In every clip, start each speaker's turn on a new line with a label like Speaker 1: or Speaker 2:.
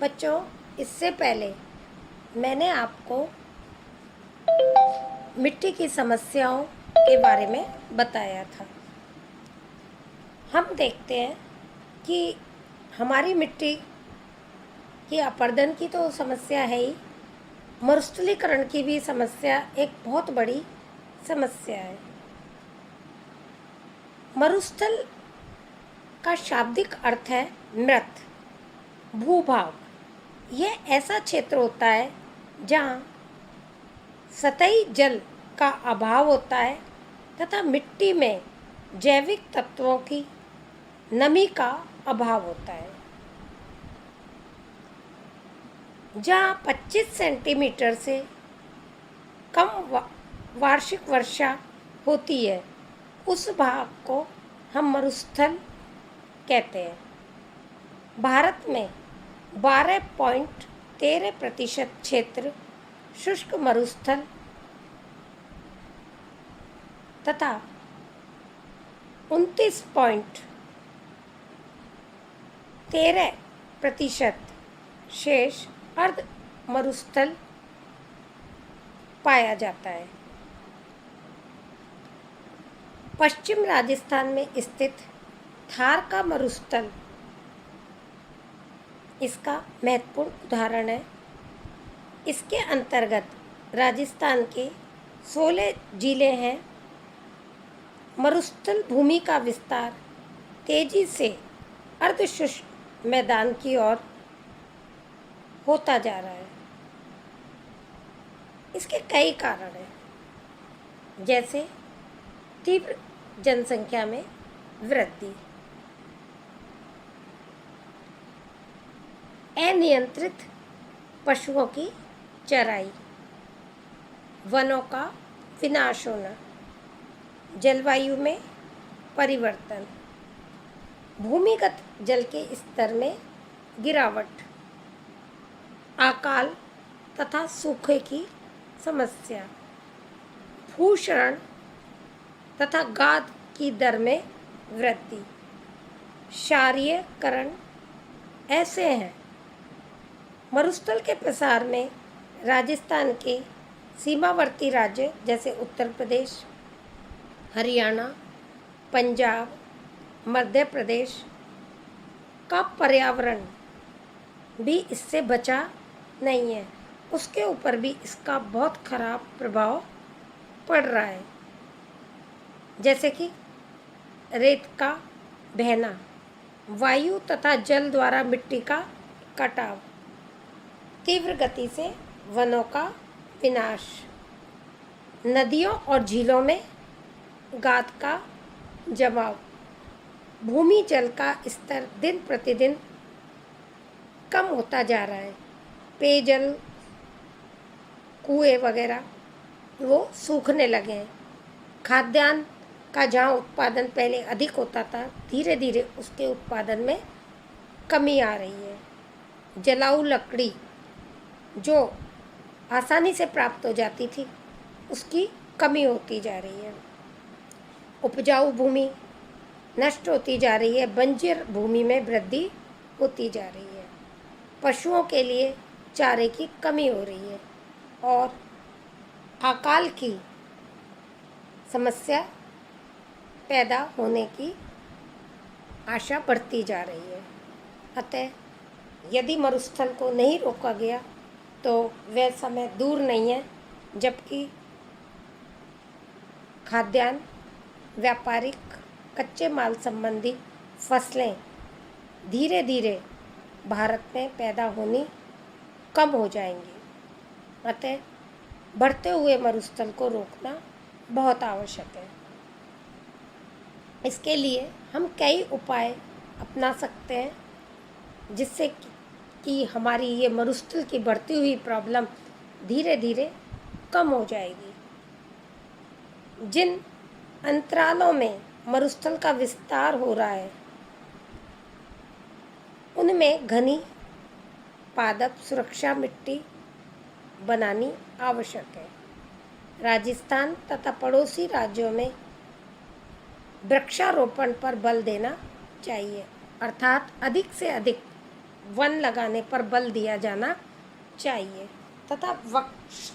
Speaker 1: बच्चों, इससे पहले मैंने आपको मिट्टी की समस्याओं के बारे में बताया था। हम देखते हैं कि हमारी मिट्टी की अपरदन की तो समस्या है ही, मरुस्थलीकरण की भी समस्या एक बहुत बड़ी समस्या है। मरुस्थल का शाब्दिक अर्थ है मृत, भूभाग। यह ऐसा क्षेत्र होता है जहाँ सतही जल का अभाव होता है तथा मिट्टी में जैविक तत्वों की नमी का अभाव होता है। जहाँ 25 सेंटीमीटर से कम वार्षिक वर्षा होती है, उस भाग को हम मरुस्थल कहते हैं। भारत में 12.13% क्षेत्र शुष्क मरुस्थल तथा 29.13% शेष अर्ध मरुस्थल पाया जाता है। पश्चिम राजस्थान में स्थित थार का मरुस्थल इसका महत्वपूर्ण उदाहरण है। इसके अंतर्गत राजस्थान के 16 जिले हैं। मरुस्थल भूमि का विस्तार तेजी से अर्धशुष्क मैदान की ओर होता जा रहा है। इसके कई कारण हैं, जैसे तीव्र जनसंख्या में वृद्धि, अनियंत्रित पशुओं की चराई, वनों का विनाश होना, जलवायु में परिवर्तन, भूमिगत जल के स्तर में गिरावट, अकाल तथा सूखे की समस्या, भूक्षरण तथा गाद की दर में वृद्धि, क्षारीयकरण ऐसे हैं। मरुस्थल के प्रसार में राजस्थान के सीमावर्ती राज्य जैसे उत्तर प्रदेश, हरियाणा, पंजाब, मध्य प्रदेश का पर्यावरण भी इससे बचा नहीं है। उसके ऊपर भी इसका बहुत खराब प्रभाव पड़ रहा है, जैसे कि रेत का बहना, वायु तथा जल द्वारा मिट्टी का कटाव, तीव्र गति से वनों का विनाश, नदियों और झीलों में गाद का जमाव, भूमि जल का स्तर दिन प्रतिदिन कम होता जा रहा है। पेयजल कुएं वगैरह वो सूखने लगे हैं। खाद्यान्न का जहाँ उत्पादन पहले अधिक होता था, धीरे धीरे उसके उत्पादन में कमी आ रही है। जलाऊ लकड़ी जो आसानी से प्राप्त हो जाती थी, उसकी कमी होती जा रही है। उपजाऊ भूमि नष्ट होती जा रही है। बंजर भूमि में वृद्धि होती जा रही है। पशुओं के लिए चारे की कमी हो रही है और अकाल की समस्या पैदा होने की आशा बढ़ती जा रही है। अतः यदि मरुस्थल को नहीं रोका गया तो वह समय दूर नहीं है जबकि खाद्यान्न, व्यापारिक कच्चे माल संबंधी फसलें धीरे धीरे भारत में पैदा होनी कम हो जाएंगी। अतः बढ़ते हुए मरुस्थल को रोकना बहुत आवश्यक है। इसके लिए हम कई उपाय अपना सकते हैं, जिससे कि हमारी ये मरुस्थल की बढ़ती हुई प्रॉब्लम धीरे धीरे कम हो जाएगी। जिन अंतरालों में मरुस्थल का विस्तार हो रहा है, उनमें घनी पादप सुरक्षा मिट्टी बनानी आवश्यक है। राजस्थान तथा पड़ोसी राज्यों में वृक्षारोपण पर बल देना चाहिए, अर्थात अधिक से अधिक वन लगाने पर बल दिया जाना चाहिए तथा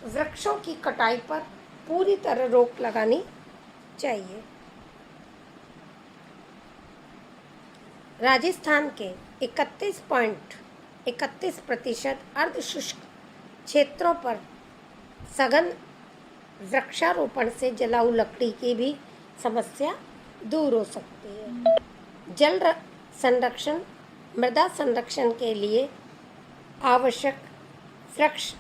Speaker 1: वृक्षों की कटाई पर पूरी तरह रोक लगानी चाहिए। राजस्थान के 31.31% अर्धशुष्क क्षेत्रों पर सघन वृक्षारोपण से जलाऊ लकड़ी की भी समस्या दूर हो सकती है। जल संरक्षण, मृदा संरक्षण के लिए आवश्यक वृक्ष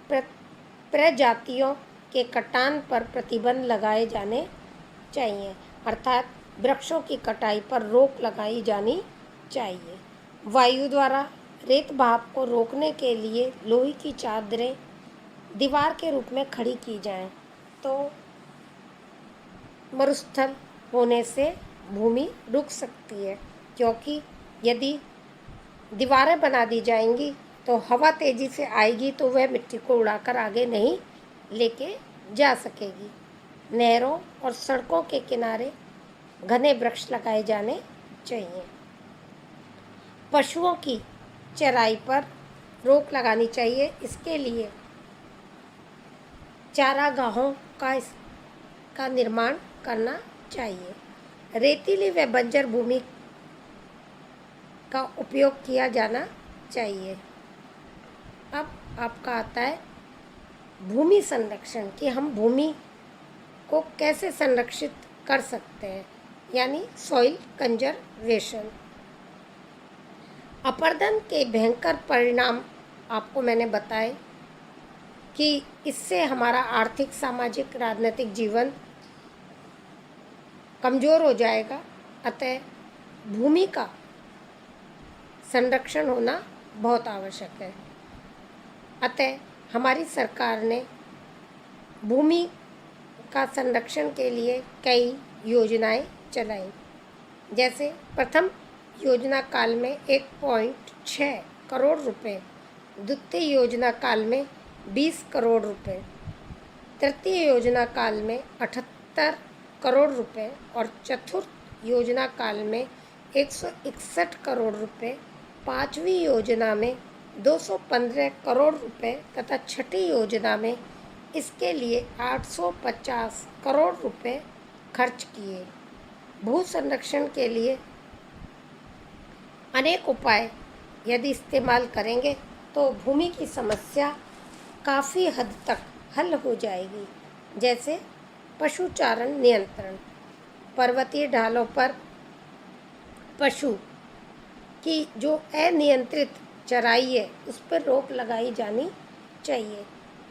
Speaker 1: प्रजातियों के कटान पर प्रतिबंध लगाए जाने चाहिए, अर्थात वृक्षों की कटाई पर रोक लगाई जानी चाहिए। वायु द्वारा रेत भाप को रोकने के लिए लोहे की चादरें दीवार के रूप में खड़ी की जाएं, तो मरुस्थल होने से भूमि रुक सकती है, क्योंकि यदि दीवारें बना दी जाएंगी तो हवा तेजी से आएगी तो वह मिट्टी को उड़ाकर आगे नहीं लेके जा सकेगी। नहरों और सड़कों के किनारे घने वृक्ष लगाए जाने चाहिए। पशुओं की चराई पर रोक लगानी चाहिए। इसके लिए चारागाहों का निर्माण करना चाहिए। रेतीली व बंजर भूमि का उपयोग किया जाना चाहिए। अब आपका आता है भूमि संरक्षण, कि हम भूमि को कैसे संरक्षित कर सकते हैं, यानी सॉइल कंजर्वेशन। अपरदन के भयंकर परिणाम आपको मैंने बताए कि इससे हमारा आर्थिक, सामाजिक, राजनीतिक जीवन कमज़ोर हो जाएगा। अतः भूमि का संरक्षण होना बहुत आवश्यक है। अतः हमारी सरकार ने भूमि का संरक्षण के लिए कई योजनाएं चलाई। जैसे प्रथम योजना काल में 1.6 करोड़ रुपए, द्वितीय योजना काल में 20 करोड़ रुपए, तृतीय योजना काल में 78 करोड़ रुपए और चतुर्थ योजना काल में 161 करोड़ रुपए, पांचवी योजना में 215 करोड़ रुपए तथा छठी योजना में इसके लिए 850 करोड़ रुपए खर्च किए। भू संरक्षण के लिए अनेक उपाय यदि इस्तेमाल करेंगे तो भूमि की समस्या काफ़ी हद तक हल हो जाएगी। जैसे पशुचारण नियंत्रण, पर्वतीय ढालों पर पशु की जो अनियंत्रित चराई है उस पर रोक लगाई जानी चाहिए।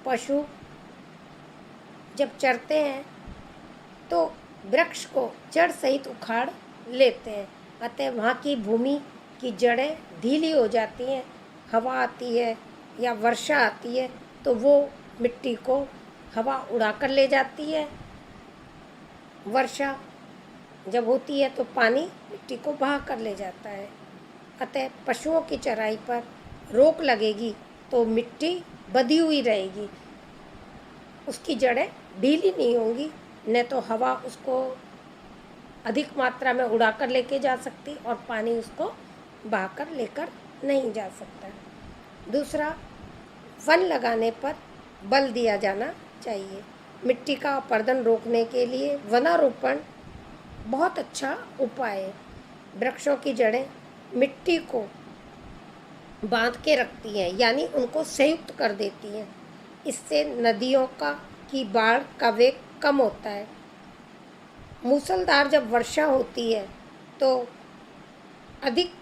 Speaker 1: पशु जब चरते हैं तो वृक्ष को जड़ सहित उखाड़ लेते हैं, अतः वहाँ की भूमि की जड़ें ढीली हो जाती हैं। हवा आती है या वर्षा आती है तो वो मिट्टी को हवा उड़ा कर ले जाती है। वर्षा जब होती है तो पानी मिट्टी को बहा कर ले जाता है। अतः पशुओं की चराई पर रोक लगेगी तो मिट्टी बंधी हुई रहेगी, उसकी जड़ें ढीली नहीं होंगी, न तो हवा उसको अधिक मात्रा में उड़ा कर लेके जा सकती और पानी उसको बहाकर लेकर नहीं जा सकता। दूसरा, वन लगाने पर बल दिया जाना चाहिए। मिट्टी का अपरदन रोकने के लिए वनारोपण बहुत अच्छा उपाय है। वृक्षों की जड़ें मिट्टी को बांध के रखती हैं, यानी उनको संयुक्त कर देती हैं। इससे नदियों की बाढ़ का वेग कम होता है। मूसलाधार जब वर्षा होती है तो अधिक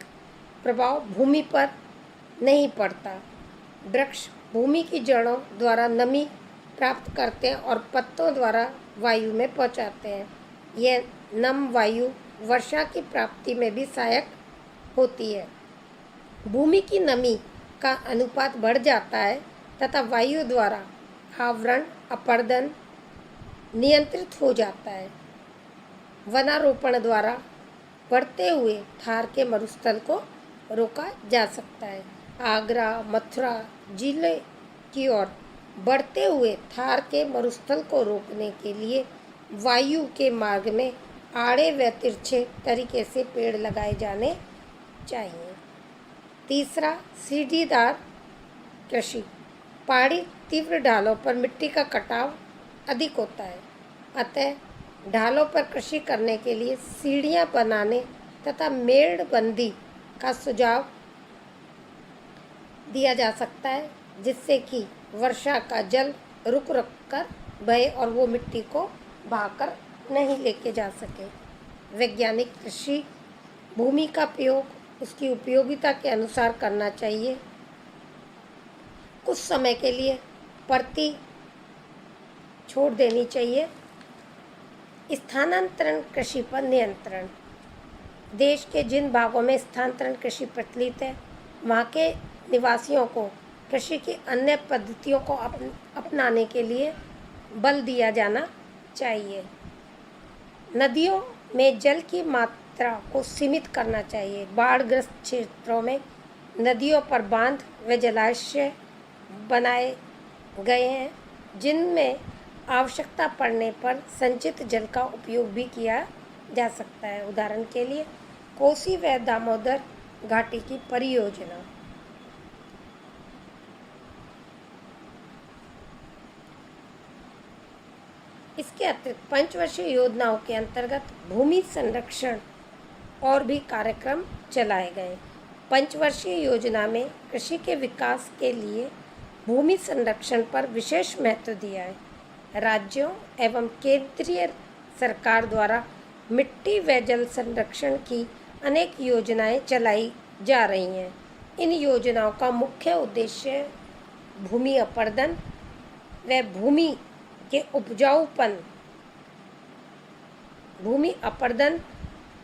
Speaker 1: प्रभाव भूमि पर नहीं पड़ता। वृक्ष भूमि की जड़ों द्वारा नमी प्राप्त करते हैं और पत्तों द्वारा वायु में पहुंचाते हैं। यह नम वायु वर्षा की प्राप्ति में भी सहायक होती है। भूमि की नमी का अनुपात बढ़ जाता है तथा वायु द्वारा आवरण अपरदन नियंत्रित हो जाता है। वनारोपण द्वारा बढ़ते हुए थार के मरुस्थल को रोका जा सकता है। आगरा, मथुरा जिले की ओर बढ़ते हुए थार के मरुस्थल को रोकने के लिए वायु के मार्ग में आड़े व तिरछे तरीके से पेड़ लगाए जाने चाहिए। तीसरा, सीढ़ीदार कृषि। पहाड़ी तीव्र ढालों पर मिट्टी का कटाव अधिक होता है, अतः ढालों पर कृषि करने के लिए सीढ़ियाँ बनाने तथा मेड़बंदी का सुझाव दिया जा सकता है, जिससे कि वर्षा का जल रुक रुक कर बहे और वो मिट्टी को बहाकर नहीं लेके जा सके। वैज्ञानिक कृषि भूमि का प्रयोग उसकी उपयोगिता के अनुसार करना चाहिए। कुछ समय के लिए परती छोड़ देनी चाहिए। स्थानांतरण कृषि पर नियंत्रण। देश के जिन भागों में स्थानांतरण कृषि प्रचलित है, वहाँ के निवासियों को कृषि की अन्य पद्धतियों को अपनाने के लिए बल दिया जाना चाहिए। नदियों में जल की मात्रा को सीमित करना चाहिए। बाढ़ग्रस्त क्षेत्रों में नदियों पर बांध व जलाशय बनाए गए हैं, जिनमें आवश्यकता पड़ने पर संचित जल का उपयोग भी किया जा सकता है। उदाहरण के लिए कोसी व दामोदर घाटी की परियोजना। इसके अतिरिक्त पंचवर्षीय योजनाओं के अंतर्गत भूमि संरक्षण और भी कार्यक्रम चलाए गए। पंचवर्षीय योजना में कृषि के विकास के लिए भूमि संरक्षण पर विशेष महत्व दिया है। राज्यों एवं केंद्रीय सरकार द्वारा मिट्टी व जल संरक्षण की अनेक योजनाएं चलाई जा रही हैं। इन योजनाओं का मुख्य उद्देश्य भूमि अपरदन व भूमि के उपजाऊपन, भूमि अपरदन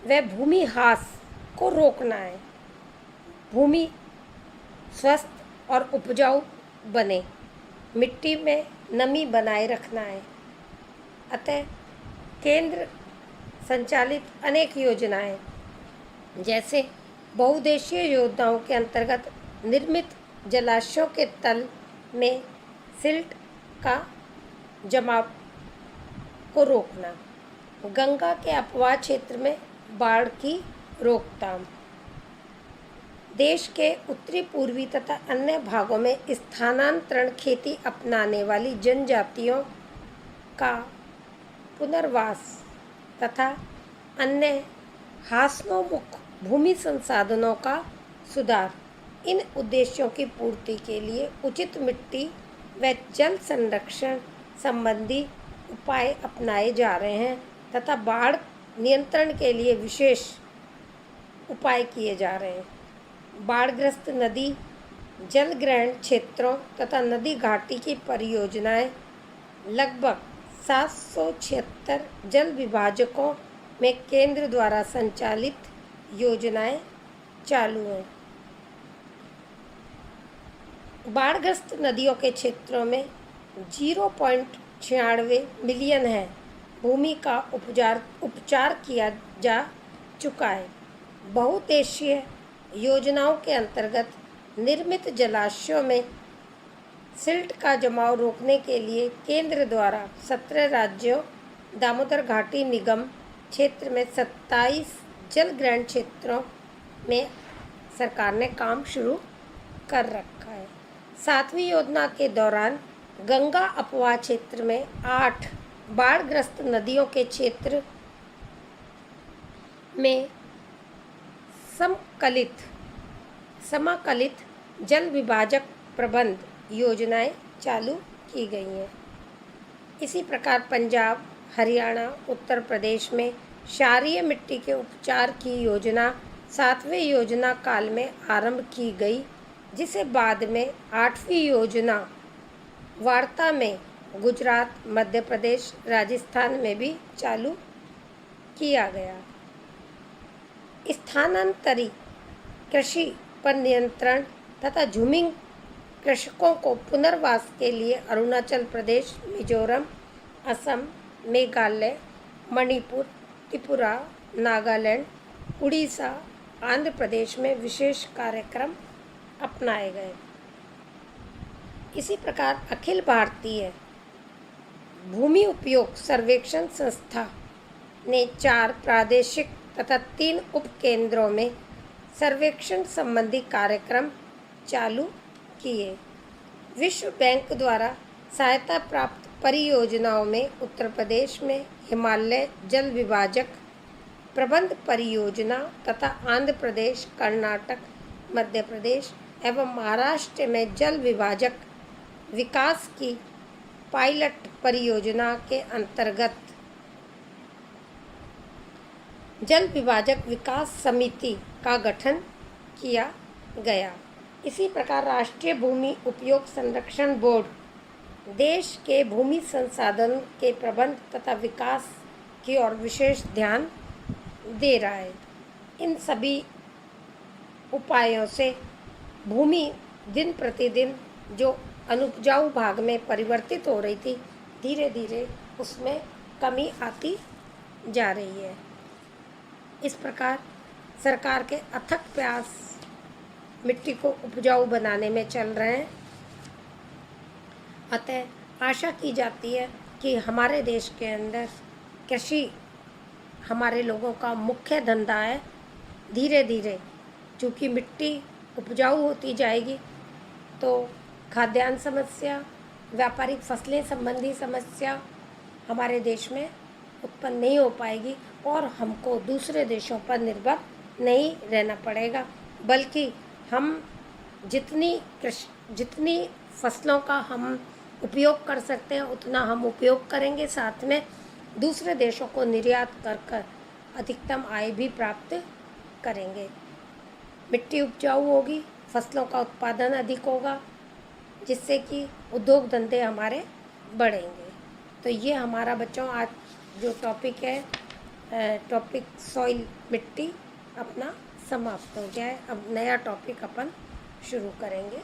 Speaker 1: व भूमि ह्रास को रोकना है। भूमि स्वस्थ और उपजाऊ बने, मिट्टी में नमी बनाए रखना है। अतः केंद्र संचालित अनेक योजनाएं, जैसे बहुउद्देशीय योजनाओं के अंतर्गत निर्मित जलाशयों के तल में सिल्ट का जमाव को रोकना, गंगा के अपवाह क्षेत्र में बाढ़ की रोकथाम, देश के उत्तरी पूर्वी तथा अन्य भागों में स्थानांतरण खेती अपनाने वाली जनजातियों का पुनर्वास तथा अन्य हास्योन्मुख भूमि संसाधनों का सुधार। इन उद्देश्यों की पूर्ति के लिए उचित मिट्टी व जल संरक्षण संबंधी उपाय अपनाए जा रहे हैं तथा बाढ़ नियंत्रण के लिए विशेष उपाय किए जा रहे हैं। बाढ़ग्रस्त नदी जल ग्रहण क्षेत्रों तथा नदी घाटी की परियोजनाएं लगभग 776 जल विभाजकों में केंद्र द्वारा संचालित योजनाएं चालू हैं। बाढ़ग्रस्त नदियों के क्षेत्रों में 0.96 मिलियन है भूमि का उपचार किया जा चुका है। बहुउद्देशीय योजनाओं के अंतर्गत निर्मित जलाशयों में सिल्ट का जमाव रोकने के लिए केंद्र द्वारा 17 राज्यों, दामोदर घाटी निगम क्षेत्र में 27 जल ग्रहण क्षेत्रों में सरकार ने काम शुरू कर रखा है। 7वीं योजना के दौरान गंगा अपवाह क्षेत्र में 8 बाढ़ग्रस्त नदियों के क्षेत्र में समाकलित जल विभाजक प्रबंध योजनाएं चालू की गई हैं। इसी प्रकार पंजाब, हरियाणा, उत्तर प्रदेश में क्षारीय मिट्टी के उपचार की योजना 7वें योजना काल में आरंभ की गई, जिसे बाद में 8वीं योजना वार्ता में गुजरात, मध्य प्रदेश, राजस्थान में भी चालू किया गया। स्थानांतरी कृषि पर नियंत्रण तथा झूमिंग कृषकों को पुनर्वास के लिए अरुणाचल प्रदेश, मिजोरम, असम, मेघालय, मणिपुर, त्रिपुरा, नागालैंड, उड़ीसा, आंध्र प्रदेश में विशेष कार्यक्रम अपनाए गए। इसी प्रकार अखिल भारतीय भूमि उपयोग सर्वेक्षण संस्था ने 4 प्रादेशिक तथा 3 उपकेंद्रों में सर्वेक्षण संबंधी कार्यक्रम चालू किए। विश्व बैंक द्वारा सहायता प्राप्त परियोजनाओं में उत्तर प्रदेश में हिमालय जल विभाजक प्रबंध परियोजना तथा आंध्र प्रदेश, कर्नाटक, मध्य प्रदेश एवं महाराष्ट्र में जल विभाजक विकास की पायलट परियोजना के अंतर्गत जल विभाजक विकास समिति का गठन किया गया। इसी प्रकार राष्ट्रीय भूमि उपयोग संरक्षण बोर्ड देश के भूमि संसाधन के प्रबंध तथा विकास की ओर विशेष ध्यान दे रहा है। इन सभी उपायों से भूमि दिन प्रतिदिन जो अनुपजाऊ भाग में परिवर्तित हो रही थी, धीरे धीरे उसमें कमी आती जा रही है। इस प्रकार सरकार के अथक प्रयास मिट्टी को उपजाऊ बनाने में चल रहे हैं। अतः आशा की जाती है कि हमारे देश के अंदर कृषि हमारे लोगों का मुख्य धंधा है। धीरे धीरे चूँकि मिट्टी उपजाऊ होती जाएगी तो खाद्यान्न समस्या, व्यापारिक फसलें संबंधी समस्या हमारे देश में उत्पन्न नहीं हो पाएगी और हमको दूसरे देशों पर निर्भर नहीं रहना पड़ेगा, बल्कि हम जितनी फसलों का हम उपयोग कर सकते हैं उतना हम उपयोग करेंगे। साथ में दूसरे देशों को निर्यात कर अधिकतम आय भी प्राप्त करेंगे। मिट्टी उपजाऊ होगी, फसलों का उत्पादन अधिक होगा, जिससे कि उद्योग धंधे हमारे बढ़ेंगे। तो ये हमारा बच्चों आज जो टॉपिक है, टॉपिक सॉइल मिट्टी अपना समाप्त हो गया है। अब नया टॉपिक अपन शुरू करेंगे।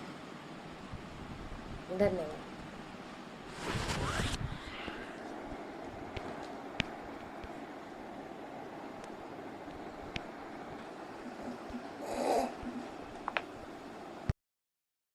Speaker 1: धन्यवाद।